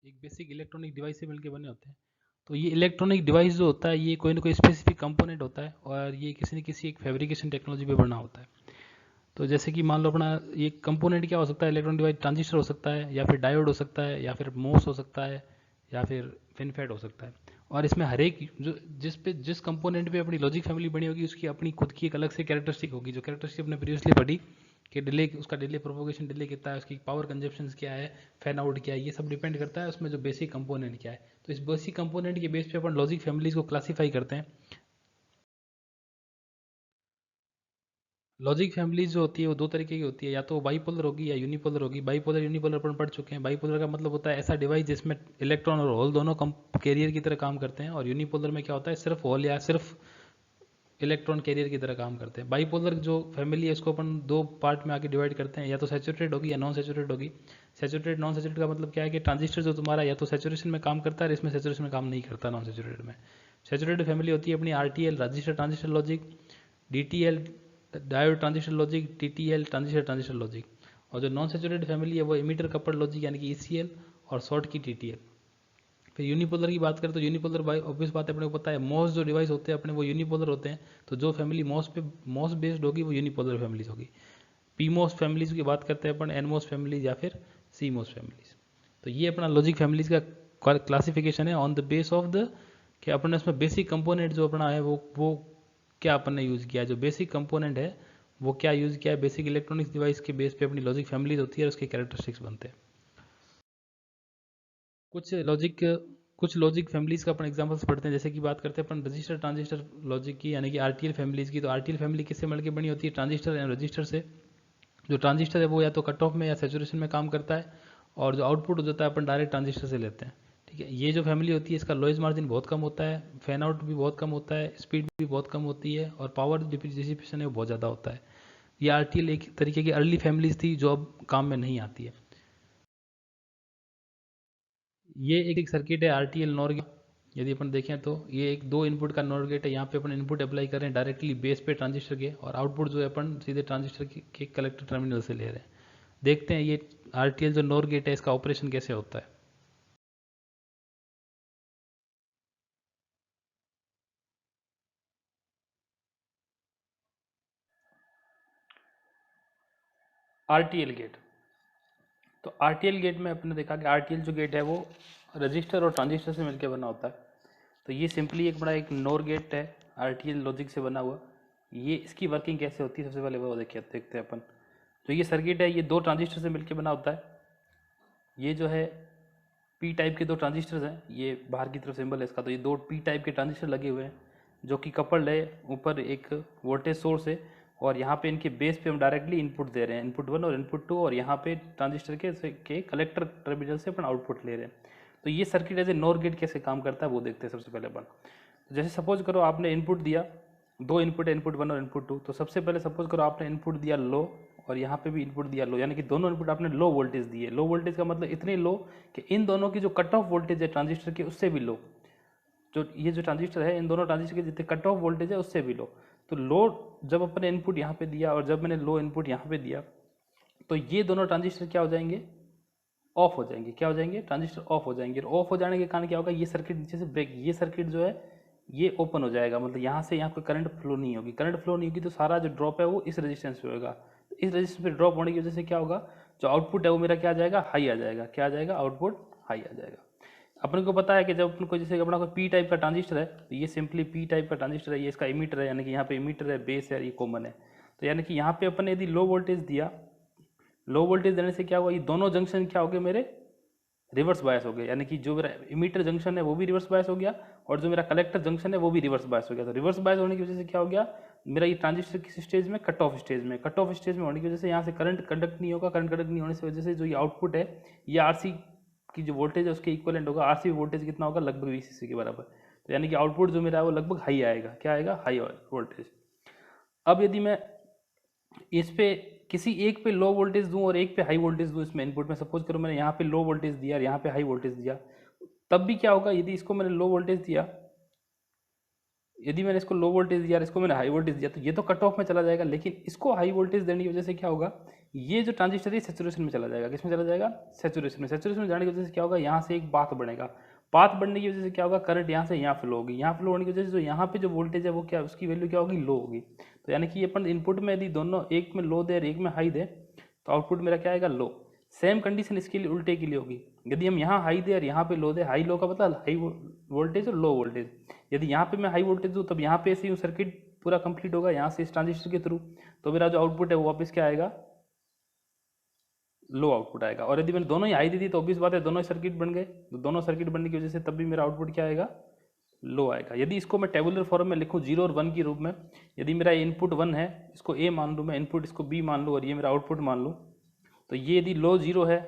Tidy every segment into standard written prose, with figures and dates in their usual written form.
एक basic electronic device से मिलकर बने होते हैं। तो ये इलेक्ट्रॉनिक डिवाइस जो होता है ये कोई ना कोई स्पेसिफिक कंपोनेंट होता है और ये किसी न किसी एक फैब्रिकेशन टेक्नोलॉजी पे बना होता है। तो जैसे कि मान लो अपना ये कंपोनेंट क्या हो सकता है, इलेक्ट्रॉनिक डिवाइस ट्रांजिस्टर हो सकता है, या फिर डायोड हो सकता है, या फिर मोस हो सकता है, या फिर फिनफेट हो सकता है। और इसमें हर एक जो जिस कंपोनेंट पे अपनी लॉजिक फैमिली बनी होगी उसकी अपनी खुद की एक अलग से कैरेक्टरिस्टिक होगी, जो कैरेक्टरिस्टिक अपने प्रीवियसली पढ़ी कि डिले, उसका डिले प्रोपोगेशन डिले कितना है, उसकी पावर कंजप्शन क्या है, फैन आउट क्या है, ये सब डिपेंड करता है उसमें जो बेसिक कंपोनेंट क्या है। तो इस बेसिक कंपोनेंट के बेस पे अपन लॉजिक फैमिलीज को क्लासीफाई करते हैं। लॉजिक फैमिलीज जो होती है वो दो तरीके की होती है, या तो बाईपोलर होगी या यूनिपोलर होगी। बाईपोलर यूनिपोलर अपन पढ़ चुके हैं। बाईपोलर का मतलब होता है ऐसा डिवाइस जिसमें इलेक्ट्रॉन और होल दोनों कैरियर की तरह काम करते हैं, और यूनिपोलर में क्या होता है सिर्फ होल या सिर्फ इलेक्ट्रॉन कैरियर की तरह काम करते हैं। बाईपोलर जो फैमिली है इसको अपन दो पार्ट में आके डिवाइड करते हैं, या तो सैचुरेटेड होगी या नॉन सैचुरेटेड होगी। सैचुरेटेड नॉन सैचुरेटेड का मतलब क्या है कि ट्रांजिस्टर जो तुम्हारा या तो सैचुरेशन में काम करता है, इसमें सैचुरेशन में काम नहीं करता नॉन सैचुरेटेड में। सैचुरेटेड फैमिली होती है अपनी RTL register transistor logic, DTL diode transistor logic, TTL transistor transistor logic. और जो नॉन सैचुरेटेड फैमिली है वो इमीटर कपल्ड लॉजिक यानी कि ईसीएल और शॉर्ट की टीटीएल। फिर यूनिपोलर की बात करें तो यूनिपोलर बाई ऑब्वियस बात है अपने को पता है, मॉस जो डिवाइस होते हैं अपने वो यूनिपोलर होते हैं। तो जो फैमिली मॉस बेस्ड होगी वो यूनिपोलर फैमिलीज होगी। पी मॉस फैमिलीज की बात करते हैं अपन, एन मॉस फैमिलीज या फिर सी मॉस फैमिलीज। तो ये अपना लॉजिक फैमिलीज का क्लासिफिकेशन है on the base of the कि अपन ने उसमें बेसिक कंपोनेंट जो अपना है वो क्या अपन ने यूज़ किया है, जो बेसिक कंपोनेंट है वो क्या यूज़ किया है, बेसिक इलेक्ट्रॉनिक्स डिवाइस के बेस पे अपनी लॉजिक फैमिलीज होती है और उसके कैरेक्टरिस्टिक्स बनते हैं। कुछ लॉजिक फैमिलीज का अपन एग्जांपल्स पढ़ते हैं। जैसे कि बात करते हैं अपन रजिस्टर ट्रांजिस्टर लॉजिक की यानी कि आरटीएल फैमिलीज की। तो आरटीएल फैमिली किससे मिलकर बनी होती है, ट्रांजिस्टर एंड रजिस्टर से। जो ट्रांजिस्टर है वो या तो कट ऑफ में या सेचुरेशन में काम करता है, और जो आउटपुट हो जाता है अपन डायरेक्ट ट्रांजिस्टर से लेते हैं। ठीक है, ये जो फैमिली होती है इसका नॉइज मार्जिन बहुत कम होता है, फैन आउट भी बहुत कम होता है, स्पीड भी बहुत कम होती है, और पावर डिसिपेशन है वो बहुत ज़्यादा होता है। ये आरटीएल एक तरीके की अर्ली फैमिलीज थी जो अब काम में नहीं आती है। ये एक सर्किट है आरटीएल नॉर गेट। यदि अपन देखें तो ये एक दो इनपुट का नॉर गेट है। यहाँ पे अपन इनपुट अप्लाई कर रहे हैं डायरेक्टली बेस पे ट्रांजिस्टर के, और आउटपुट जो है अपन सीधे ट्रांजिस्टर के कलेक्टर टर्मिनल से ले रहे हैं। देखते हैं ये आरटीएल जो नॉर गेट है इसका ऑपरेशन कैसे होता है। आरटीएल गेट, तो आरटीएल गेट में अपने देखा कि आरटीएल जो गेट है वो रजिस्टर और ट्रांजिस्टर से मिलकर बना होता है। तो ये सिंपली एक बड़ा एक नोर गेट है आरटीएल लॉजिक से बना हुआ। ये इसकी वर्किंग कैसे होती है सबसे पहले वो देखते हैं अपन। तो ये सर्किट है, ये दो ट्रांजिस्टर से मिलकर बना होता है। ये जो है पी टाइप के दो ट्रांजिस्टर्स हैं, ये बाहर की तरफ सिंबल है इसका। तो ये दो पी टाइप के ट्रांजिस्टर लगे हुए हैं जो कि कपल्ड है, ऊपर एक वोल्टेज सोर्स है, और यहाँ पे इनके बेस पे हम डायरेक्टली इनपुट दे रहे हैं, इनपुट 1 और इनपुट 2, और यहाँ पे ट्रांजिस्टर के कलेक्टर टर्मिनल से अपन आउटपुट ले रहे हैं। तो ये circuit as a NOR gate कैसे काम करता है वो देखते हैं सबसे पहले अपन। तो जैसे सपोज करो आपने इनपुट दिया, दो इनपुट है, इनपुट 1 और इनपुट 2। तो सबसे पहले सपोज करो आपने इनपुट दिया लो, और यहाँ पे भी इनपुट दिया लो, यानी कि दोनों इनपुट आपने लो वोल्टेज दिए। लो वोल्टेज का मतलब इतने लो कि इन दोनों की जो कट ऑफ वोल्टेज है ट्रांजिस्टर के उससे भी लो। जो ये जो ट्रांजिस्टर है इन दोनों ट्रांजिस्टर के जितने कट ऑफ वोल्टेज है उससे भी लो। तो लो जब अपने इनपुट यहाँ पे दिया और जब मैंने लो इनपुट यहाँ पे दिया, तो ये दोनों ट्रांजिस्टर क्या हो जाएंगे, ऑफ हो जाएंगे। क्या हो जाएंगे, ट्रांजिस्टर ऑफ हो जाएंगे। और ऑफ हो जाने के कारण क्या होगा, ये सर्किट नीचे से ब्रेक, ये सर्किट जो है ये ओपन हो जाएगा। मतलब यहाँ से यहाँ कोई करंट फ्लो नहीं होगी। करंट फ्लो नहीं होगी तो सारा जो ड्रॉप है वो इस रेजिस्टेंस पे होगा। इस रेजिस्टेंस पे ड्रॉप होने की वजह से क्या होगा, जो आउटपुट है वो मेरा क्या आ जाएगा, हाई आ जाएगा। क्या आ जाएगा, आउटपुट हाई आ जाएगा। अपन को पता है कि जब अपन को जैसे अपना कोई पी टाइप का ट्रांजिस्टर है, तो ये सिंपली पी टाइप का ट्रांजिस्टर है, ये इसका इमीटर है, यानी कि यहाँ पे इमीटर है, बेस है, ये कॉमन है। तो यानी कि यहाँ पे अपन ने यदि लो वोल्टेज दिया, लो वोल्टेज देने से क्या हुआ, ये दोनों जंक्शन क्या हो गए मेरे, रिवर्स बायस हो गया। यानी कि जो मेरा इमीटर जंक्शन है वो भी रिवर्स बायस हो गया, और जो मेरा कलेक्टर जंक्शन है वो भी रिवर्स बायस हो गया। तो रिवर्स बायस होने की वजह से क्या हो गया, मेरा ये ट्रांजिस्टर किस स्टेज में, कट ऑफ स्टेज में। कट ऑफ स्टेज में होने की वजह से यहाँ से करंट कंडक्ट नहीं होगा। करंट कंडक्ट नहीं होने की वजह से जो ये आउटपुट है ये आरसी की जो वोल्टेज है उसके इक्वलेंट होगा। आरसी वोल्टेज कितना होगा, लगभग वीसीसी के बराबर। तो यानी कि आउटपुट जो मेरा है वो लगभग हाई आएगा। क्या आएगा, हाई वोल्टेज। अब यदि मैं इस पे किसी एक पे लो वोल्टेज दूं और एक पे हाई वोल्टेज दूं, इसमें इनपुट में सपोज करो मैंने यहाँ पे लो वोल्टेज दिया और यहाँ पे हाई वोल्टेज दिया, तब भी क्या होगा, यदि इसको मैंने लो वोल्टेज दिया, यदि मैंने इसको लो वोल्टेज दिया और इसको मैंने हाई वोल्टेज दिया, तो ये तो कट ऑफ में चला जाएगा। लेकिन इसको हाई वोल्टेज देने की वजह से क्या होगा, ये जो ट्रांजिस्टर है सेचुरेशन में चला जाएगा। किसमें चला जाएगा? सेचुरेशन में। सेचुरेशन में जाने की वजह से क्या होगा, यहाँ से एक पाथ बढ़ेगा। पाथ बढ़ने की वजह से क्या होगा, करंट यहाँ से यहाँ फ्लो होगी। यहाँ फ्लो होने की वजह से जो यहाँ पे जो वोल्टेज है वो क्या, उसकी वैल्यू क्या होगी, लो होगी। तो यानी कि ये अपन इनपुट में यदि दोनों, एक में लो दे और एक में हाई दे, तो आउटपुट मेरा क्या आएगा, लो। सेम कंडीशन इसके लिए उल्टे के लिए होगी। यदि हम यहाँ हाई दे और यहाँ पे लो दे, हाई लो का मतलब हाई वोल्टेज और लो वोल्टेज। यदि यहाँ पे मैं हाई वोल्टेज दूँ तब यहाँ पे ऐसे ही सर्किट पूरा कंप्लीट होगा यहाँ से इस ट्रांजिस्टर के थ्रू, तो मेरा जो आउटपुट है वो वापस क्या आएगा, लो आउटपुट आएगा। और यदि मैंने दोनों ही हाई दी थी तो ऑब्वियस बात है दोनों ही सर्किट बन गए, तो दोनों सर्किट बनने की वजह से तब भी मेरा आउटपुट क्या आएगा, लो आएगा। यदि इसको मैं टेबुलर फॉर्म में लिखूँ 0 और 1 के रूप में, यदि मेरा इनपुट 1 है, इसको ए मान लूँ मैं, इनपुट इसको बी मान लूँ और ये मेरा आउटपुट मान लूँ, तो ये यदि लो 0 है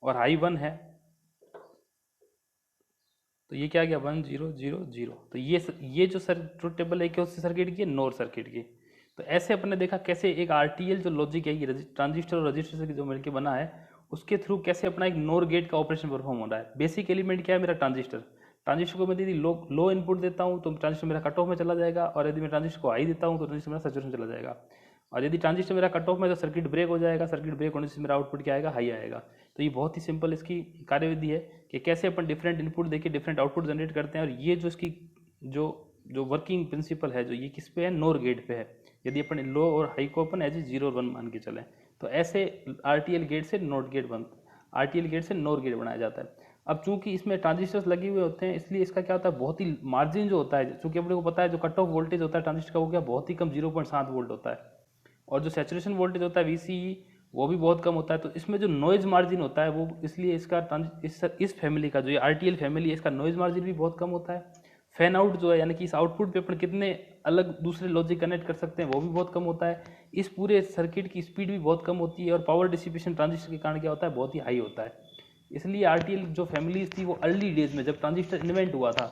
और हाई 1 है तो ये क्या आ गया, 1 0 0 0। तो ये जो ट्रुथ टेबल है कौन सी सर्किट की है, नोर सर्किट की। तो ऐसे अपन ने देखा कैसे एक आरटीएल जो लॉजिक है ये ट्रांजिस्टर और रजिस्टर से जो मिलकर बना है, उसके थ्रू कैसे अपना एक नोर गेट का ऑपरेशन परफॉर्म हो रहा है। बेसिक एलिमेंट क्या है, मेरा ट्रांजिस्टर। ट्रांजिस्टर को मैं यदि लो इनपुट देता हूँ तो ट्रांजिस्टर मेरा कट ऑफ में चला जाएगा, और यदि मैं ट्रांजिस्टर को हाई देता हूँ तो ट्रांजिस्टर मेरा सैचुरेशन चला जाएगा। और यदि ट्रांजिस्टर मेरा कट ऑफ में तो सर्किट ब्रेक हो जाएगा, सर्किट ब्रेक होने से मेरा आउटपुट क्या आएगा, हाई आएगा। तो ये बहुत ही सिंपल इसकी कार्यविधि है कि कैसे अपन डिफरेंट इनपुट देके डिफरेंट आउटपुट जनरेट करते हैं। और ये जो इसकी जो जो वर्किंग प्रिंसिपल है, जो ये किस पे है, नोर गेट पे है। यदि अपन लो और हाई को अपन एज 0 और 1 मान के चलें, तो ऐसे आरटीएल गेट से नोट गेट आरटीएल गेट से नोर गेट बनाया जाता है। अब चूंकि इसमें ट्रांजिस्टर्स लगे हुए होते हैं, इसलिए इसका क्या होता है, बहुत ही मार्जिन जो होता है, चूंकि अपने को पता है जो कट ऑफ वोल्टेज होता है ट्रांजिस्टर का वो क्या बहुत ही कम 0.7 वोल्ट होता है, और जो सैचुरेशन वोल्टेज होता है VCE वो भी बहुत कम होता है। तो इसमें जो नॉइज मार्जिन होता है वो, इसलिए इसका इस फैमिली का जो ये आरटीएल फैमिली है, इसका नॉइज मार्जिन भी बहुत कम होता है। फैन आउट जो है, यानी कि इस आउटपुट पे अपन कितने अलग दूसरे लॉजिक कनेक्ट कर सकते हैं, वो भी बहुत कम होता है। इस पूरे सर्किट की स्पीड भी बहुत कम होती है, और पावर डिसिपेशन ट्रांजिस्टर के कारण क्या होता है, बहुत ही हाई होता है। इसलिए आरटीएल जो फैमिलीज थी वो अर्ली डेज में जब ट्रांजिस्टर इन्वेंट हुआ था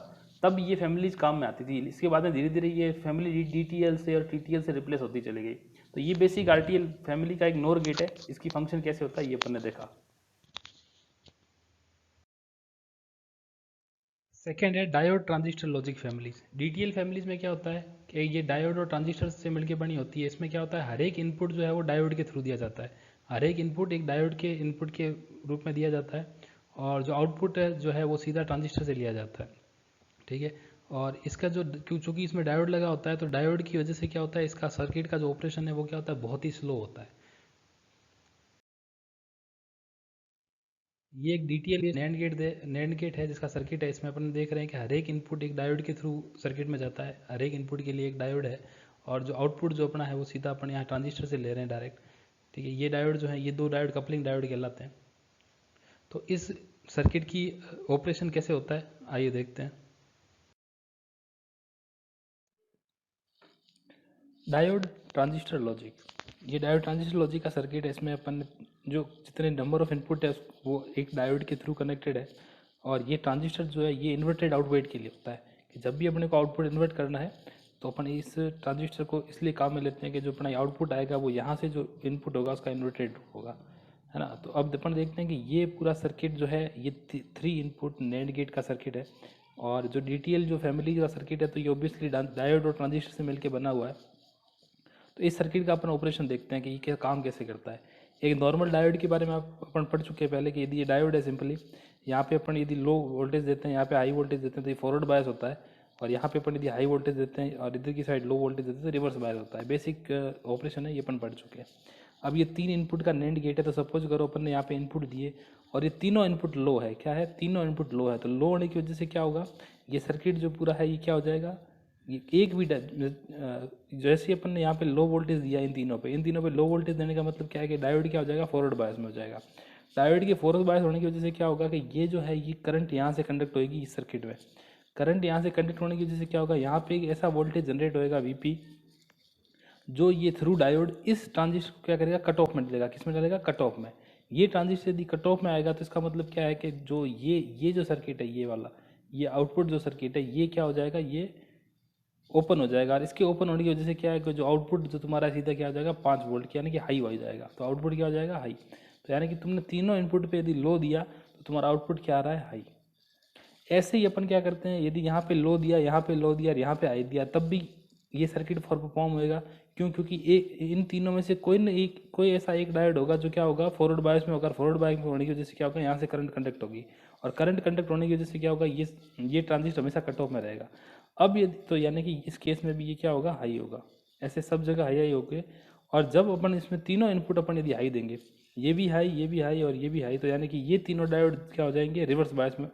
तब ये फैमिलीज काम में आती थी। इसके बाद में धीरे धीरे ये फैमिली DTL से और TTL से रिप्लेस होती चली गई। तो ये बेसिक आरटीएल फैमिली का एक नोर गेट है। इसकी फंक्शन कैसे होता है ये अपन ने देखा। सेकेंड है diode transistor logic families. DTL families में क्या होता है कि ये डायोड और ट्रांजिस्टर से मिलकर बनी होती है। इसमें क्या होता है, हर एक इनपुट जो है वो डायोड के थ्रू दिया जाता है। हर एक इनपुट एक डायोड के इनपुट के रूप में दिया जाता है, और जो आउटपुट है जो है वो सीधा ट्रांजिस्टर से लिया जाता है। ठीक है। और इसका जो, चूंकि इसमें डायोड लगा होता है तो डायोड की वजह से क्या होता है, इसका सर्किट का जो ऑपरेशन है वो क्या होता है, बहुत ही स्लो होता है। ये एक DTL नैंड गेट है जिसका सर्किट है। इसमें अपन देख रहे हैं कि हर एक इनपुट एक डायोड के थ्रू सर्किट में जाता है। हर एक इनपुट के लिए एक डायोड है, और जो आउटपुट जो अपना है वो सीधा अपन यहाँ ट्रांजिस्टर से ले रहे हैं डायरेक्ट। ठीक है। ये डायोड जो है, ये दो डायोड कपलिंग डायोड कहलाते हैं। तो इस सर्किट की ऑपरेशन कैसे होता है आइए देखते हैं। डायोड ट्रांजिस्टर लॉजिक, ये डायोड ट्रांजिस्टर लॉजिक का सर्किट है। इसमें अपन जो जितने नंबर ऑफ इनपुट है वो एक डायोड के थ्रू कनेक्टेड है, और ये ट्रांजिस्टर जो है ये इन्वर्टेड आउटपुट के लिए होता है कि जब भी अपने को आउटपुट इन्वर्ट करना है तो अपन इस ट्रांजिस्टर को इसलिए काम में लेते हैं कि जो अपना आउटपुट आएगा वो यहाँ से जो इनपुट होगा उसका इन्वर्टेड होगा, है ना। तो अब अपन देखते हैं कि ये पूरा सर्किट जो है ये 3 इनपुट नैंड गेट का सर्किट है, और जो DTL जो फैमिली का सर्किट है तो ये ऑब्वियसली डायोड और ट्रांजिस्टर से मिलकर बना हुआ है। तो इस सर्किट का अपन ऑपरेशन देखते हैं कि ये काम कैसे करता है। एक नॉर्मल डायोड के बारे में अपन पढ़ चुके हैं पहले कि यदि ये डायोड है सिंपली, यहाँ पे अपन यदि लो वोल्टेज देते हैं, यहाँ पे हाई वोल्टेज देते हैं तो ये फॉरवर्ड बायस होता है, और यहाँ पे अपन यदि हाई वोल्टेज देते हैं और इधर की साइड लो वोल्टेज देते हैं तो रिवर्स बायस होता है। बेसिक ऑपरेशन है, ये अपन पढ़ चुके हैं। अब ये 3 इनपुट का नैंड गेट है, तो सपोज करो अपन ने यहाँ पे इनपुट दिए और ये तीनों इनपुट लो है। क्या है, तीनों इनपुट लो है। तो लो होने की वजह से क्या होगा, ये सर्किट जो पूरा है ये क्या हो जाएगा, ये एक भी जैसे ही अपन ने यहाँ पे लो वोल्टेज दिया इन तीनों पे लो वोल्टेज देने का मतलब क्या है कि डायोड क्या हो जाएगा, फॉरवर्ड बायस में हो जाएगा। डायोड के फॉरवर्ड बायस होने की वजह से क्या होगा कि ये जो है ये करंट यहाँ से कंडक्ट होगी इस सर्किट में। करंट यहाँ से कंडक्ट होने की वजह से क्या होगा, यहाँ पे एक ऐसा वोल्टेज जनरेट होएगा VP, जो ये थ्रू डायोड इस ट्रांजिस्टर को क्या करेगा, कट ऑफ में डालेगा। किस में डालेगा, कट ऑफ में। ये ट्रांजिस्टर यदि कट ऑफ में आएगा तो इसका मतलब क्या है कि जो ये जो सर्किट है, ये वाला ये आउटपुट जो सर्किट है ये क्या हो जाएगा, ये ओपन हो जाएगा। और इसके ओपन होने की वजह से क्या है कि जो आउटपुट जो तुम्हारा सीधा क्या हो जाएगा 5 वोल्ट की, यानी कि हाई हो जाएगा। तो आउटपुट क्या हो जाएगा, हाई। तो यानी कि तुमने तीनों इनपुट पे यदि लो दिया तो तुम्हारा आउटपुट क्या आ रहा है, हाई। ऐसे ही अपन क्या करते हैं, यदि यहाँ पे लो दिया, यहाँ पे लो दिया और यहाँ पे हाई दिया, तब भी ये सर्किट परफॉर्म होएगा, क्यों? क्योंकि इन तीनों में से कोई ऐसा एक डायोड होगा जो क्या होगा, फॉरवर्ड बायस में होगा। फॉरवर्ड बायस में होने की वजह से क्या होगा, यहाँ से करंट कंडक्ट होगी, और करंट कंडक्ट होने की वजह से क्या होगा, ये ट्रांजिस्टर हमेशा कट ऑफ में रहेगा। अब ये तो यानी कि इस केस में भी ये क्या होगा, हाई होगा। ऐसे सब जगह हाई हाई होके, और जब अपन इसमें तीनों इनपुट अपन यदि हाई देंगे, ये भी हाई, ये भी हाई और ये भी हाई, तो यानी कि ये तीनों डायोड क्या हो जाएंगे, रिवर्स बायस में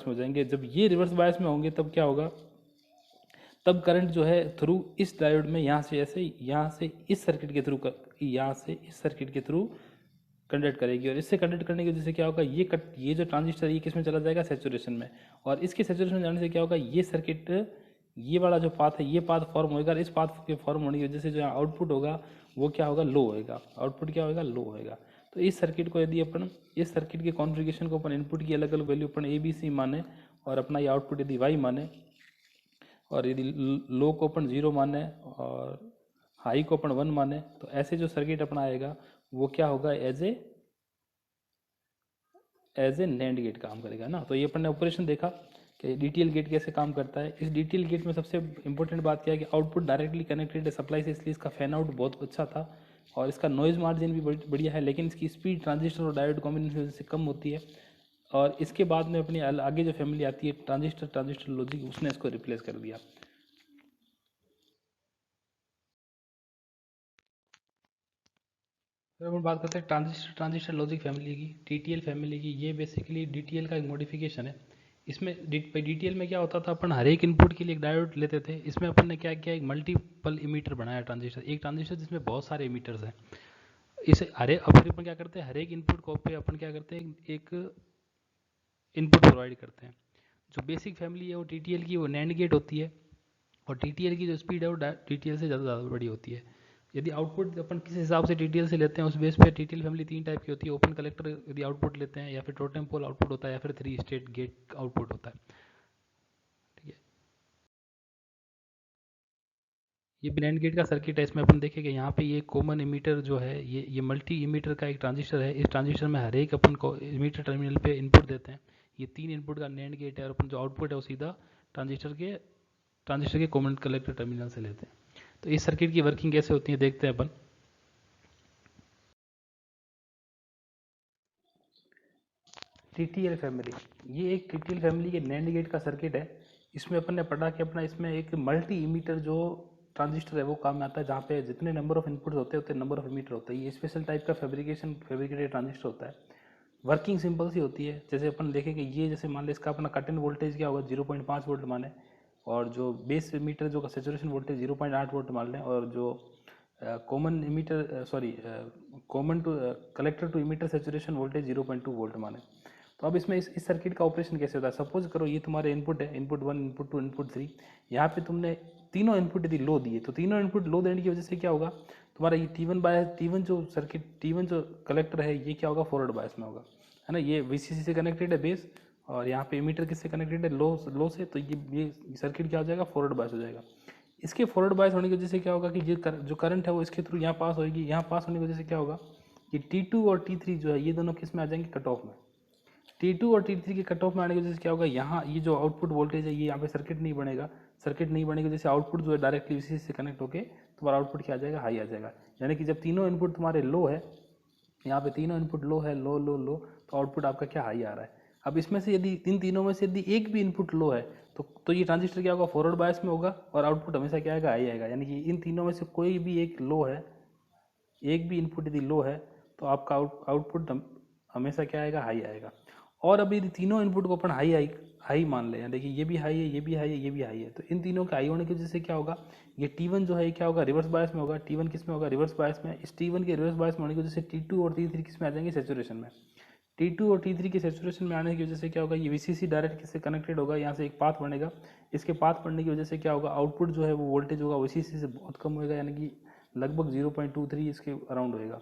हो जाएंगे। जब ये रिवर्स बायस में होंगे तब क्या होगा, तब करंट जो है थ्रू इस डायोड में यहाँ से ऐसे, यहाँ से इस सर्किट के थ्रू, यहाँ से इस सर्किट के थ्रू कंडक्ट करेगी, और इससे कंडक्ट करने की वजह से क्या होगा, ये जो ट्रांजिस्टर ये किस में चला जाएगा, सेचुरेशन में। और इसके सेचुरेशन में जाने से क्या होगा, ये सर्किट, ये वाला जो पाथ है, ये पाथ फॉर्म होएगा, और इस पाथ के फॉर्म होने की वजह से जो आउटपुट होगा वो क्या होगा, लो होएगा। आउटपुट क्या होएगा, लो होएगा। तो इस सर्किट को यदि अपन, इस सर्किट के कॉन्फ़िगरेशन को अपन इनपुट की अलग अलग वैल्यू अपन ABC माने, और अपना ये आउटपुट यदि Y माने, और यदि लो को अपन 0 माने और हाई को अपन 1 माने, तो ऐसे जो सर्किट अपना आएगा वो क्या होगा, एज ए नैंड गेट काम करेगा ना। तो ये अपन ने ऑपरेशन देखा कि DTL गेट कैसे काम करता है। इस DTL गेट में सबसे इंपॉर्टेंट बात क्या है कि आउटपुट डायरेक्टली कनेक्टेड है सप्लाई से, इसलिए इसका फैन आउट बहुत अच्छा था, और इसका नॉइज़ मार्जिन भी बढ़िया है। लेकिन इसकी स्पीड ट्रांजिस्टर और डायोड कॉम्बिनेशन की वजह से कम होती है। और इसके बाद में अपनी आगे जो फैमिली आती है ट्रांजिस्टर लॉजिक, उसने इसको रिप्लेस कर दिया। फिर अपन बात करते हैं ट्रांजिस्टर लॉजिक फैमिली की, TTL फैमिली की। ये बेसिकली DTL का एक मॉडिफिकेशन है। इसमें DTL में क्या होता था, अपन हर एक इनपुट के लिए एक डायोड लेते थे। इसमें अपन ने क्या किया, एक मल्टीपल इमीटर बनाया ट्रांजिस्टर, एक ट्रांजिस्टर जिसमें बहुत सारे इमीटर्स हैं। इसे अब फिर अपन क्या करते हैं, हर एक इनपुट को पे अपन क्या करते हैं, एक इनपुट प्रोवाइड करते हैं। जो बेसिक फैमिली है वो TTL की, वो नैंड गेट होती है, और TTL की जो स्पीड है वो TTL से ज़्यादा बड़ी होती है। यदि आउटपुट अपन किस हिसाब से TTL से लेते हैं, उस बेस पे TTL फैमिली 3 टाइप की होती है। ओपन कलेक्टर यदि आउटपुट लेते हैं, या फिर टोटम पोल आउटपुट होता है, या फिर 3 स्टेट गेट आउटपुट होता है। ठीक है, ये ब्लैंड गेट का सर्किट है। इसमें अपन देखेंगे यहाँ पे ये कॉमन इमीटर जो है, ये मल्टी इमीटर का एक ट्रांजिस्टर है। इस ट्रांजिस्टर में हर एक अपन को इमीटर टर्मिनल पे इनपुट देते हैं। ये 3 इनपुट का नैंड गेट है, और अपन जो आउटपुट है वो सीधा ट्रांजिस्टर के कॉमन कलेक्टर टर्मिनल से लेते हैं। तो इस सर्किट की वर्किंग कैसे होती है देखते हैं अपन। TTL फैमिली, ये एक TTL फैमिली के नैंड गेट का सर्किट है। इसमें अपन ने पढ़ा कि अपना इसमें एक मल्टी इमीटर जो ट्रांजिस्टर है वो काम में आता है, जहाँ पे जितने नंबर ऑफ इनपुट होते हैं उतने नंबर ऑफ इमीटर होता है। ये स्पेशल टाइप का फैब्रिकेटेड ट्रांजिस्टर होता है। वर्किंग सिंपल सी होती है। जैसे अपन देखेंगे, ये जैसे मान लें इसका अपना कट इन वोल्टेज क्या होगा, 0.5 वोल्ट माने, और जो बेस मीटर जो सेचुरेशन वोल्टेज 0.8 वोल्ट मान लें, और जो common emitter common to collector to emitter saturation voltage 0.2 volt माने। तो अब इसमें इस सर्किट का ऑपरेशन कैसे होता है। सपोज करो ये तुम्हारे इनपुट है, इनपुट 1, इनपुट 2, इनपुट 3। यहाँ पे तुमने तीनों इनपुट यदि लो दिए, तो तीनों इनपुट लो देने की वजह से क्या होगा, तुम्हारा ये T1 जो सर्किट, T1 जो कलेक्टर है, ये क्या होगा, फॉरवर्ड बायस में होगा, है ना। ये VCC से कनेक्टेड है बेस, और यहाँ पे इमीटर किससे कनेक्टेड है, लो से। तो ये सर्किट क्या हो जाएगा, फॉरवर्ड बायस हो जाएगा। इसके फॉरवर्ड बायस होने की वजह से क्या होगा कि जो करंट है वो इसके थ्रू यहाँ पास होगी। यहाँ पास होने की वजह से क्या होगा कि T2 और T3 जो है, ये दोनों किस में आ जाएंगे, कट ऑफ में। T2 और T3 के कट ऑफ में आने की वजह से क्या होगा, यहाँ ये जो आउटपुट वोल्टेज है, ये यहाँ पे सर्किट नहीं बनेगा। सर्किट नहीं बनेगी वजह से आउटपुट जो है डायरेक्टली VCC से कनेक्ट होकर तुम्हारा आउटपुट क्या आ जाएगा, हाई आ जाएगा। यानी कि जब तीनों इनपुट तुम्हारे लो है, यहाँ पे तीनों इनपुट लो है, लो लो लो, तो आउटपुट आपका क्या, हाई आ रहा है। अब इसमें से यदि इन तीनों में से यदि एक भी इनपुट लो है, तो ये ट्रांजिस्टर क्या होगा, फॉरवर्ड बायस में होगा, और आउटपुट हमेशा क्या आएगा, हाई आएगा। यानी कि इन तीनों में से कोई भी एक लो है, एक भी इनपुट यदि लो है, तो आपका आउटपुट हमेशा क्या आएगा, हाई आएगा। और अभी यदि तीनों इनपुट को अपन हाई मान लें, देखिए ये भी हाई है, ये भी हाई है, ये भी हाई है, तो इन तीनों के हाई होने की वजह से क्या होगा, ये T1 जो है क्या होगा, रिवर्स बायस में होगा। T1 किस में होगा, रिवर्स बायस में। इस T1 के रिवर्स बायस में होने की वजह से T2 और T3 किस में आ जाएंगे, सेचुरेशन में। T2 और T3 के सेचुरेशन में आने की वजह से क्या होगा, ये VCC डायरेक्ट किससे कनेक्टेड होगा, यहाँ से एक पाथ बनेगा। इसके पाथ पड़ने की वजह से क्या होगा, आउटपुट जो है वो वोल्टेज होगा VCC से बहुत कम होगा, यानी कि लगभग 0.23 इसके अराउंड होएगा।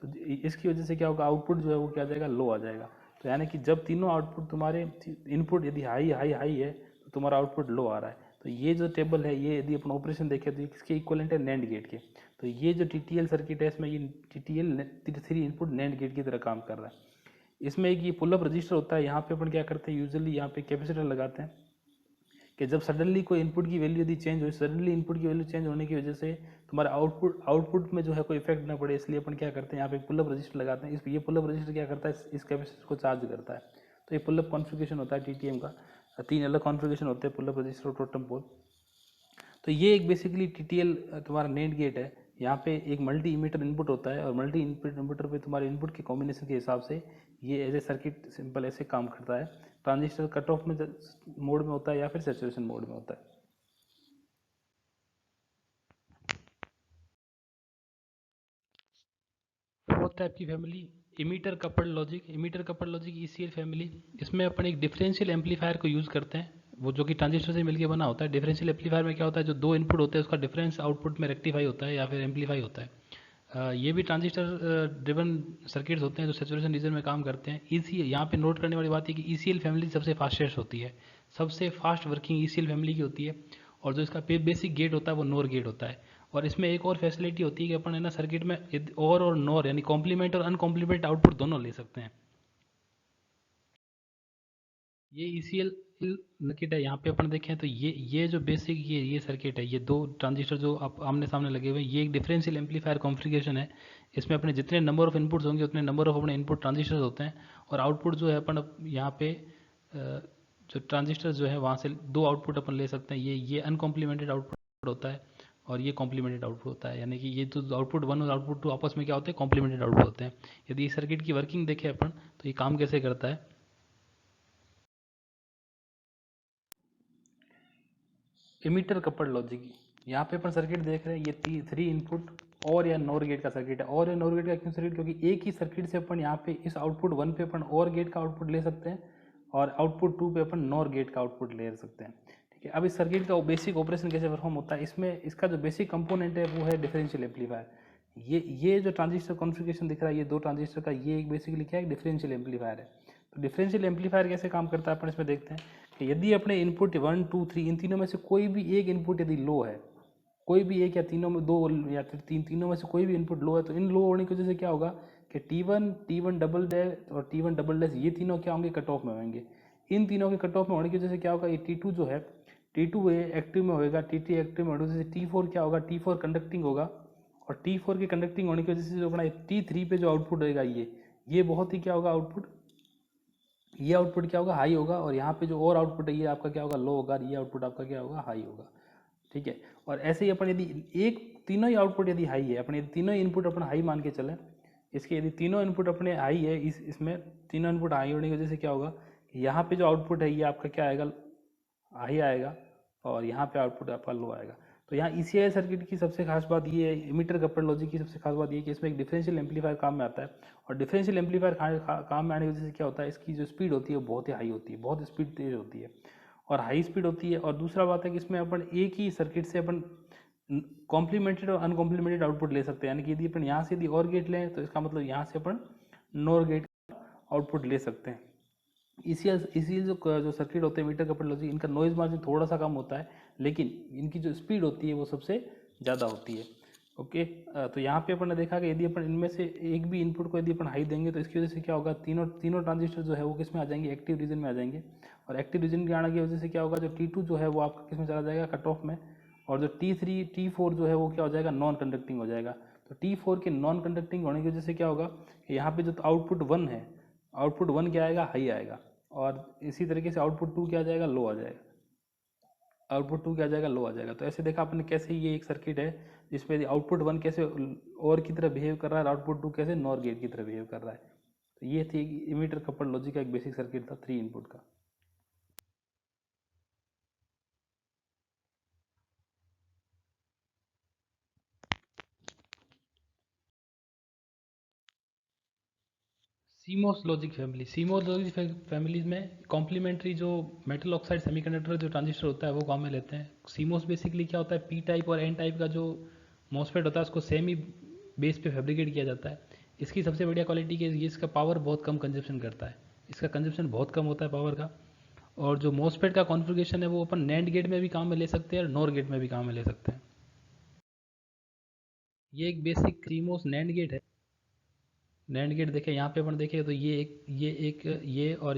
तो इसकी वजह से क्या होगा, आउटपुट जो है वो क्या आ जाएगा, लो आ जाएगा। तो यानी कि जब तीनों आउटपुट तुम्हारे इनपुट यदि हाई हाई हाई है, तो तुम्हारा आउटपुट लो आ रहा है। तो ये जो टेबल है, ये यदि अपन ऑपरेशन देखें तो इसके इक्वलेंट है नैंड गेट के। तो ये जो TTL सर्किट है, इसमें ये TTL 3 इनपुट नैंड गेट की तरह काम कर रहा है। इसमें एक ये पुल अप रजिस्टर होता है। यहाँ पे अपन क्या करते हैं, यूजुअली यहाँ पे कैपेसिटर लगाते हैं। कि जब सडनली कोई इनपुट की वैल्यू यदि चेंज हो, सडनली इनपुट की वैल्यू चेंज होने की वजह से तुम्हारे आउटपुट में जो है कोई इफेक्ट ना पड़े, इसलिए अपन क्या करते हैं यहाँ पे पुल अप रजिस्टर लगाते हैं। ये पुल अप रजिस्टर क्या करता है, इस कैपेसिटर को चार्ज करता है। तो ये पुल अप कॉन्फ़िगरेशन होता है टीटीएम का। 3 अलग कॉन्फ़िगरेशन होते हैं, पुल अप रजिस्टर और टोटम पोल। तो ये एक बेसिकली टीटीएल तुम्हारा नेट गेट है। यहाँ पे एक मल्टी इमीटर इनपुट होता है और मल्टी इमीटर पे तुम्हारे इनपुट के कॉम्बिनेशन के हिसाब से ये एज ए सर्किट सिंपल ऐसे काम करता है। ट्रांजिस्टर कट ऑफ में मोड में होता है या फिर सैचुरेशन मोड में होता है। फोर्थ टाइप की family emitter coupled logic. Emitter coupled logic ECL family, इसमें अपन एक डिफरेंशियल एम्पलीफायर को यूज़ करते हैं, वो जो कि ट्रांजिस्टर से मिलकर बना होता है। डिफरेंशियल एम्पलीफायर में क्या होता है, जो दो इनपुट होते हैं उसका डिफरेंस आउटपुट में रेक्टिफाई होता है या फिर एम्पलीफाई होता है। ये भी ट्रांजिस्टर ड्रिवन सर्किट्स होते हैं जो सैचुरेशन रीजन में काम करते हैं। यहाँ पे नोट करने वाली बात है कि ईसीएल फैमिली सबसे फास्टेस्ट होती है, सबसे फास्ट वर्किंग ईसीएल फैमिली की होती है। और जो इसका बेसिक गेट होता है वो नोर गेट होता है। और इसमें एक और फैसिलिटी होती है कि अपन है ना सर्किट में और नोर यानी कॉम्प्लीमेंट और अनकॉम्प्लीमेंट आउटपुट दोनों ले सकते हैं। ये ईसीएल सर्किट है। यहाँ पे अपन देखें तो ये जो बेसिक ये सर्किट है, ये दो ट्रांजिस्टर जो आप आमने सामने लगे हुए हैं, ये एक डिफरेंशियल एम्पलीफायर कॉन्फ़िगरेशन है। इसमें अपने जितने नंबर ऑफ इनपुट्स होंगे उतने नंबर ऑफ अपने इनपुट ट्रांजिस्टर्स होते हैं। और आउटपुट जो है अपन यहाँ पे जो ट्रांजिस्टर जो है वहाँ से दो आउटपुट अपन ले सकते हैं। ये अनकॉम्प्लीमेंटेड आउटपुट होता है और ये कॉम्प्लीमेंटेड आउटपुट होता है। यानी कि ये तो आउटपुट 1 और आउटपुट 2 आपस में क्या होते हैं, कॉम्प्लीमेंटेड आउटपुट होते हैं। यदि इस सर्किट की वर्किंग देखें अपन तो ये काम कैसे करता है। इमीटर कपल्ड लॉजिक, यहाँ पे अपन सर्किट देख रहे हैं, ये 3 इनपुट और या नोर गेट का सर्किट है। और या नोर गेट का क्यों सर्किट, क्योंकि एक ही सर्किट से अपन यहाँ पे इस आउटपुट 1 पे अपन और गेट का आउटपुट ले सकते हैं और आउटपुट 2 पे अपन नॉर गेट का आउटपुट ले सकते हैं। ठीक है, अब इस सर्किट का बेसिक ऑपरेशन कैसे परफॉर्म होता है, इसमें इसका जो बेसिक कंपोनेंट है वो है डिफरेंशियल एम्पलीफायर। ये जो ट्रांजिस्टर कॉन्फ़िगरेशन दिख रहा है, ये दो ट्रांजिस्टर का, ये एक बेसिकली क्या है, डिफरेंशियल एम्पलीफायर है। तो डिफरेंशियल एम्पलीफायर कैसे काम करता है अपन इसमें देखते हैं कि यदि अपने इनपुट 1 2 3 इन तीनों में से कोई भी एक इनपुट यदि लो है, कोई भी एक या तीनों में दो या फिर तीनों में से कोई भी इनपुट लो है, तो इन लो होने की वजह से क्या होगा कि T1 डबल डैश और T1 डबल डैश ये तीनों क्या होंगे, कट ऑफ में होंगे। इन तीनों के कट ऑफ में होने की वजह से क्या होगा, ये T2 जो है, T2 एक्टिव में होएगा, T3 एक्टिव में होने की वजह से T4 क्या होगा, T4 कंडक्टिंग होगा। और T4 के कंडक्टिंग होने की वजह से जो अपना T3 पे जो आउटपुट रहेगा, ये बहुत ही क्या होगा आउटपुट, ये आउटपुट क्या होगा, हाई होगा। और यहाँ पे जो और आउटपुट है ये आपका क्या होगा, लो होगा। ये आउटपुट आपका क्या होगा, हाई होगा। ठीक है, और ऐसे ही अपन यदि तीनों ही आउटपुट यदि हाई है, अपने तीनों ही इनपुट अपन हाई मान के चलें, इसके यदि तीनों इनपुट अपने हाई है, इसमें तीनों इनपुट हाई होने की वजह से क्या होगा, यहाँ पे जो आउटपुट है ये आपका क्या आएगा, हाई आएगा। और यहाँ पे आउटपुट आपका लो आएगा। तो यहाँ ईसीआई सर्किट की सबसे खास बात ये है, इमीटर कपल्ड लॉजिक की सबसे खास बात ये है कि इसमें एक डिफरेंशियल एम्पलीफायर काम में आता है। और डिफरेंशियल एम्पलीफायर काम में आने की वजह से क्या होता है, इसकी जो स्पीड होती है वो बहुत ही हाई होती है, बहुत स्पीड तेज होती है और हाई स्पीड होती है। और दूसरा बात है कि इसमें अपन एक ही सर्किट से अपन कॉम्प्लीमेंटेड और अनकॉम्प्लीमेंटेड आउटपुट ले सकते हैं। यानी कि यदि अपन यहाँ से यदि और गेट लें तो इसका मतलब यहाँ से अपन नोर गेट आउटपुट ले सकते हैं। इसी जो सर्किट होते हैं मीटर कपल्ड लॉजिक, इनका नॉइज मार्जिन थोड़ा सा कम होता है, लेकिन इनकी जो स्पीड होती है वो सबसे ज़्यादा होती है। ओके, तो यहाँ पे अपन ने देखा कि यदि अपन इनमें से एक भी इनपुट को यदि अपन हाई देंगे तो इसकी वजह से क्या होगा, तीनों ट्रांजिस्टर जो है वो किस में आ जाएंगे, एक्टिव रीजन में आ जाएंगे। और एक्टिव रीजन के आने की वजह से क्या होगा, जो T2 जो है वो आपका किस में चला जाएगा, कट ऑफ में। और जो T3 T4 जो है वो क्या हो जाएगा, नॉन कंडक्टिंग हो जाएगा। तो T4 के नॉन कंडक्टिंग होने की वजह से क्या होगा कि यहाँ पे जो आउटपुट 1 है, आउटपुट 1 क्या आएगा, हाई आएगा। और इसी तरीके से आउटपुट 2 क्या आ जाएगा, लो आ जाएगा। आउटपुट 2 क्या आ जाएगा, लो आ जाएगा। तो ऐसे देखा आपने कैसे ये एक सर्किट है जिसमें आउटपुट 1 कैसे और की तरह बिहेव कर रहा है और आउटपुट 2 कैसे नॉर गेट की तरह बिहेव कर रहा है। तो ये थी इमीटर कपल्ड लॉजिक का एक बेसिक सर्किट था 3 इनपुट का। CMOS logic family, CMOS logic families में कॉम्प्लीमेंट्री जो मेटल ऑक्साइड सेमीकंडक्टर जो ट्रांजिस्टर होता है वो काम में लेते हैं। सीमोस बेसिकली क्या होता है, पी टाइप और एन टाइप का जो मॉसफेट होता है उसको सेम ही बेस पे फैब्रिकेट किया जाता है। इसकी सबसे बढ़िया क्वालिटी की ये इसका पावर बहुत कम कंजप्शन करता है, इसका कंजप्शन बहुत कम होता है पावर का। और जो मॉसफेट का कॉन्फ़िगरेशन है वो अपन नैंड गेट में भी काम में ले सकते हैं और नॉर गेट में भी काम में ले सकते हैं। ये एक बेसिक सीमोस नैंड गेट है। नैंड गेट देखें यहाँ पे अपन देखें तो ये और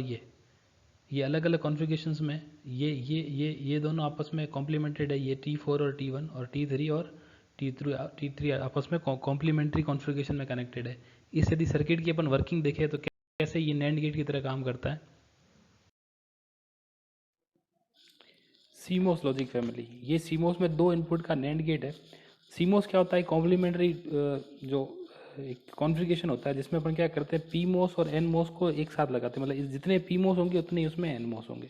ये अलग अलग कॉन्फ़िगरेशंस में ये दोनों आपस में कॉम्प्लीमेंटेड है, ये T4 और T1 और T3 और T3 आपस में कॉम्प्लीमेंट्री कॉन्फ़िगरेशन में कनेक्टेड है। इस यदि सर्किट की अपन वर्किंग देखें तो कैसे ये नैंड गेट की तरह काम करता है। सीमोस लॉजिक फैमिली, ये सीमोस में 2 इनपुट का नैंड गेट है। सीमोस क्या होता है, कॉम्प्लीमेंट्री जो एक कॉन्फ़िगरेशन होता है जिसमें अपन क्या करते हैं, पी मोस और एन मोस को एक साथ लगाते हैं, मतलब जितने पी मोस होंगे उतने ही उसमें एन मोस होंगे।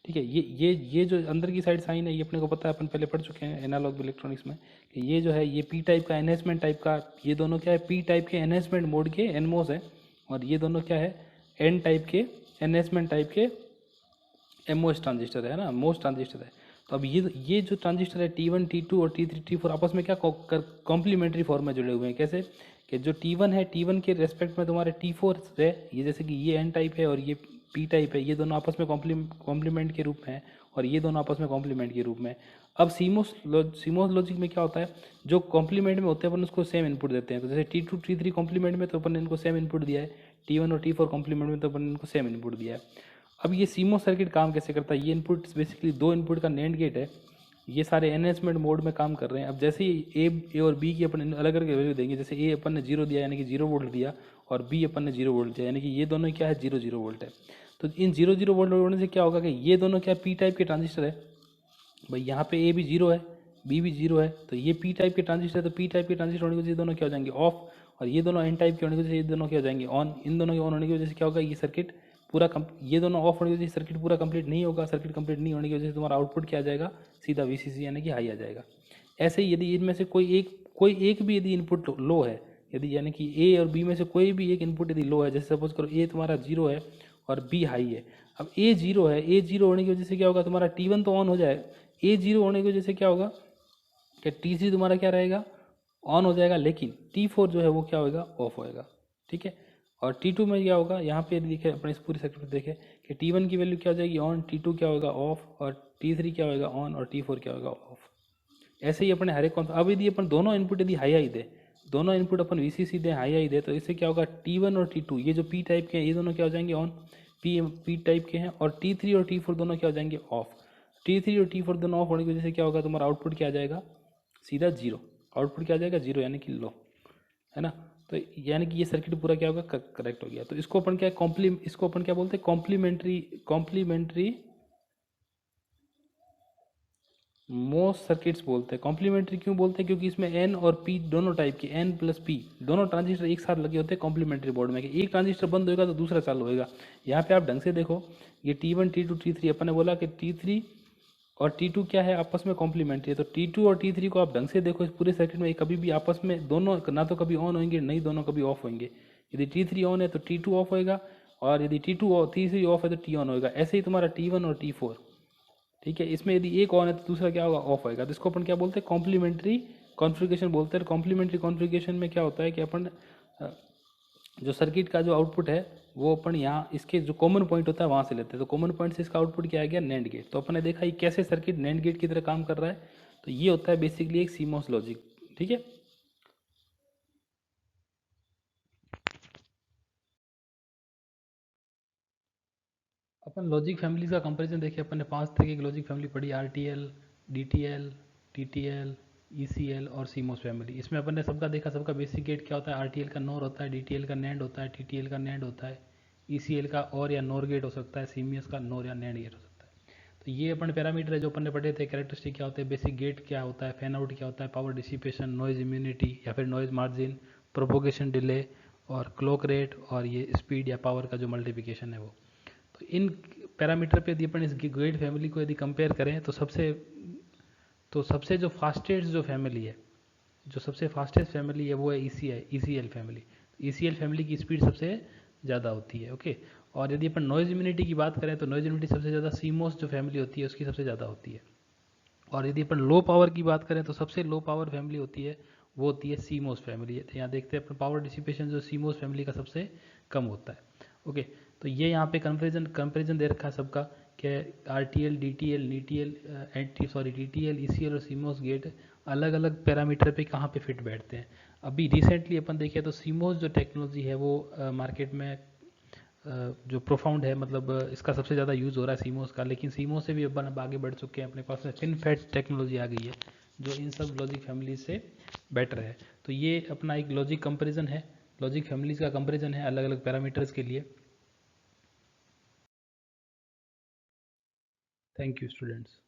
ठीक है, ये जो अंदर की साइड साइन है ये अपने को पता है, अपन पहले पढ़ चुके हैं एनालॉग इलेक्ट्रॉनिक्स में कि ये जो है ये पी टाइप का एनहेंसमेंट टाइप का, ये दोनों क्या है, पी टाइप के एनहेंसमेंट मोड के एन मोस है, और ये दोनों क्या है, एन टाइप के एनहेंसमेंट टाइप के एमओएस ट्रांजिस्टर है ना, मोस ट्रांजिस्टर है। तो अब ये जो ट्रांजिस्टर है T1 T2 और T3 T4 आपस में क्या कॉम्प्लीमेंट्री फॉर्म में जुड़े हुए हैं। कैसे कि जो T1 है, T1 के रेस्पेक्ट में तुम्हारे T4 है, ये जैसे कि ये N टाइप है और ये P टाइप है, ये दोनों आपस में कॉम्प्लीमेंट के रूप में है, और ये दोनों आपस में कॉम्प्लीमेंट के रूप में। अब सीमोस लॉजिक में क्या होता है, जो कॉम्प्लीमेंट में होते हैं अपन उसको सेम इनपुट देते हैं। तो जैसे T2 T3 कॉम्प्लीमेंट में तो अपन ने इनको सेम इनपुट दिया है, T1 और T4 कॉम्प्लीमेंट में तो अपन ने इनको सेम इनपुट दिया है। अब ये सीमोस सर्किट काम कैसे करता है, ये इनपुट बेसिकली 2 इनपुट का नैंड गेट है, ये सारे एनहेंसमेंट मोड में काम कर रहे हैं। अब जैसे ही ए और बी की अपन अलग अलग वैल्यू देंगे, जैसे ए अपन ने 0 दिया यानी कि 0 वोल्ट दिया, और बी अपन ने 0 वोल्ट दिया यानी कि ये दोनों क्या है, 0 वोल्ट है। तो इन 0 वोल्ट होने से क्या होगा कि ये दोनों क्या पी टाइप के ट्रांजिस्टर है, भाई यहाँ पे ए भी 0 है, बी भी 0 है, तो ये पी टाइप के ट्रांजिस्टर है, तो पी टाइप के ट्रांजिस्टर होने की वजह से दोनों क्या हो जाएंगे, ऑफ, और ये दोनों एन टाइप के होने की वजह से ये दोनों क्या हो जाएंगे, ऑन। इन दोनों के ऑन होने की वजह से क्या होगा, ये सर्किट पूरा ये दोनों ऑफ होने की वजह से सर्किट पूरा कंप्लीट नहीं होगा। सर्किट कंप्लीट नहीं होने की वजह से तुम्हारा आउटपुट क्या आ जाएगा, सीधा VCC यानी कि हाई आ जाएगा। ऐसे ही यदि इनमें से कोई एक भी यदि इनपुट लो है, यदि यानी कि ए और बी में से कोई भी एक इनपुट यदि लो है, जैसे सपोज करो ए तुम्हारा 0 है और बी हाई है। अब ए 0 है, ए 0 होने की वजह से क्या होगा, तुम्हारा T1 तो ऑन हो जाए, ए 0 होने की वजह से क्या होगा कि T3 तुम्हारा क्या रहेगा, ऑन हो जाएगा, लेकिन T4 जो है वो क्या होगा, ऑफ होएगा। ठीक है, और T2 में क्या होगा, यहाँ पे देखें अपने इस पूरे सर्किट में देखें कि T1 की वैल्यू क्या हो जाएगी, ऑन, T2 क्या होगा, ऑफ, और T3 क्या होगा, ऑन, और T4 क्या होगा, ऑफ। ऐसे ही अपने हर एक अब यदि अपन दोनों इनपुट यदि हाई हाई दे, दोनों इनपुट अपन VCC दे, हाई हाई दे, तो इससे क्या होगा, T1 और T2 ये जो P टाइप के हैं ये दोनों क्या हो जाएंगे, ऑन, P टाइप के हैं, और T3 और T4 दोनों क्या हो जाएंगे, ऑफ। T3 और T4 दोनों ऑफ होने की वजह से क्या होगा, तुम्हारा आउटपुट क्या आ जाएगा, सीधा 0। आउटपुट क्या आ जाएगा, 0 यानी कि लो, है ना। तो यानी कि ये सर्किट पूरा क्या होगा, करेक्ट हो गया। तो इसको अपन क्या इसको अपन क्या बोलते हैं, कॉम्प्लीमेंट्री मोस्ट सर्किट्स बोलते हैं। कॉम्प्लीमेंट्री क्यों बोलते हैं, क्योंकि इसमें एन और पी दोनों टाइप के, एन प्लस पी दोनों ट्रांजिस्टर एक साथ लगे होते हैं कॉम्प्लीमेंट्री बोर्ड में, कि एक ट्रांजिस्टर बंद होगा तो दूसरा चालू होएगा। यहाँ पे आप ढंग से देखो, ये T1 T2 T3 अपन ने बोला कि T3 और T2 क्या है, आपस में कॉम्प्लीमेंट्री है। तो T2 और T3 को आप ढंग से देखो, इस पूरे सर्किट में कभी भी आपस में दोनों ना तो कभी ऑन होंगे, नहीं दोनों कभी ऑफ होंगे। यदि T3 ऑन है तो T2 ऑफ होएगा, और यदि T2 और T3 ऑफ है तो T ऑन होएगा। ऐसे ही तुम्हारा T1 और T4, ठीक है, इसमें यदि एक ऑन है तो दूसरा क्या होगा, ऑफ होएगा। तो इसको अपन क्या बोलते हैं, कॉम्प्लीमेंट्री कॉन्फ़िगरेशन बोलते हैं। कॉम्प्लीमेंट्री कॉन्फ़िगरेशन में क्या होता है कि अपन जो सर्किट का जो आउटपुट है वो अपन यहाँ इसके जो कॉमन पॉइंट होता है वहाँ से लेते हैं। तो कॉमन पॉइंट से इसका आउटपुट क्या आ गया, नैंड गेट। तो अपन ने देखा ये कैसे सर्किट नैंड गेट की तरह काम कर रहा है। तो ये होता है बेसिकली एक सीमॉस लॉजिक। ठीक है, अपन लॉजिक फैमिलीज का कंपैरिजन देखिए। अपन ने 5 तरह की लॉजिक फैमिली पढ़ी, RTL, DTL, TTL, ECL और CMOS फैमिली। इसमें अपन ने सबका देखा, सबका बेसिक गेट क्या होता है, RTL का नॉर होता है, DTL का नैंड होता है, TTL का नैंड होता है, ECL का और या नॉर गेट हो सकता है, CMOS का नॉर या नैंड गेट हो सकता है। तो ये अपन पैरामीटर है जो अपन ने पढ़े थे। कैरेक्टरिस्टिक क्या होते हैं, बेसिक गेट क्या होता है, फैन आउट क्या होता है, पावर डिसिपेशन, नॉइज इम्यूनिटी या फिर नॉइज मार्जिन, प्रोपोगेशन डिले और क्लॉक रेट, और ये स्पीड या पावर का जो मल्टीप्लिकेशन है वो। तो इन पैरामीटर पे यदि अपन इस गेट फैमिली को यदि कंपेयर करें तो सबसे जो फास्टेस्ट जो फैमिली है, जो सबसे फास्टेस्ट फैमिली है वो है ECL फैमिली। ECL फैमिली की स्पीड सबसे ज़्यादा होती है। ओके, और यदि अपन नॉइज इम्यूनिटी की बात करें तो नॉइज इम्यूनिटी सबसे ज़्यादा CMOS जो फैमिली होती है उसकी सबसे ज़्यादा होती है। और यदि अपन लो पावर की बात करें तो सबसे लो पावर फैमिली होती है वो होती है CMOS फैमिली। तो यहाँ देखते हैं अपन पावर डिसिपेशन जो CMOS फैमिली का सबसे कम होता है। ओके, तो ये यहाँ पे कंपेरिजन दे रखा है सबका कि RTL, DTL, TTL, ECL और CMOS गेट अलग अलग पैरामीटर पे कहाँ पे फिट बैठते हैं। अभी रिसेंटली अपन देखें तो CMOS जो टेक्नोलॉजी है वो मार्केट में जो प्रोफाउंड है, मतलब इसका सबसे ज़्यादा यूज़ हो रहा है सीमोस का, लेकिन सीमोस से भी अपन अब आगे बढ़ चुके हैं, अपने पास में फिनफेट टेक्नोलॉजी आ गई है जो इन सब लॉजिक फैमिली से बेटर है। तो ये अपना एक लॉजिक कंपैरिजन है, लॉजिक फैमिलीज का कंपैरिजन है अलग अलग पैरामीटर्स के लिए। Thank you students.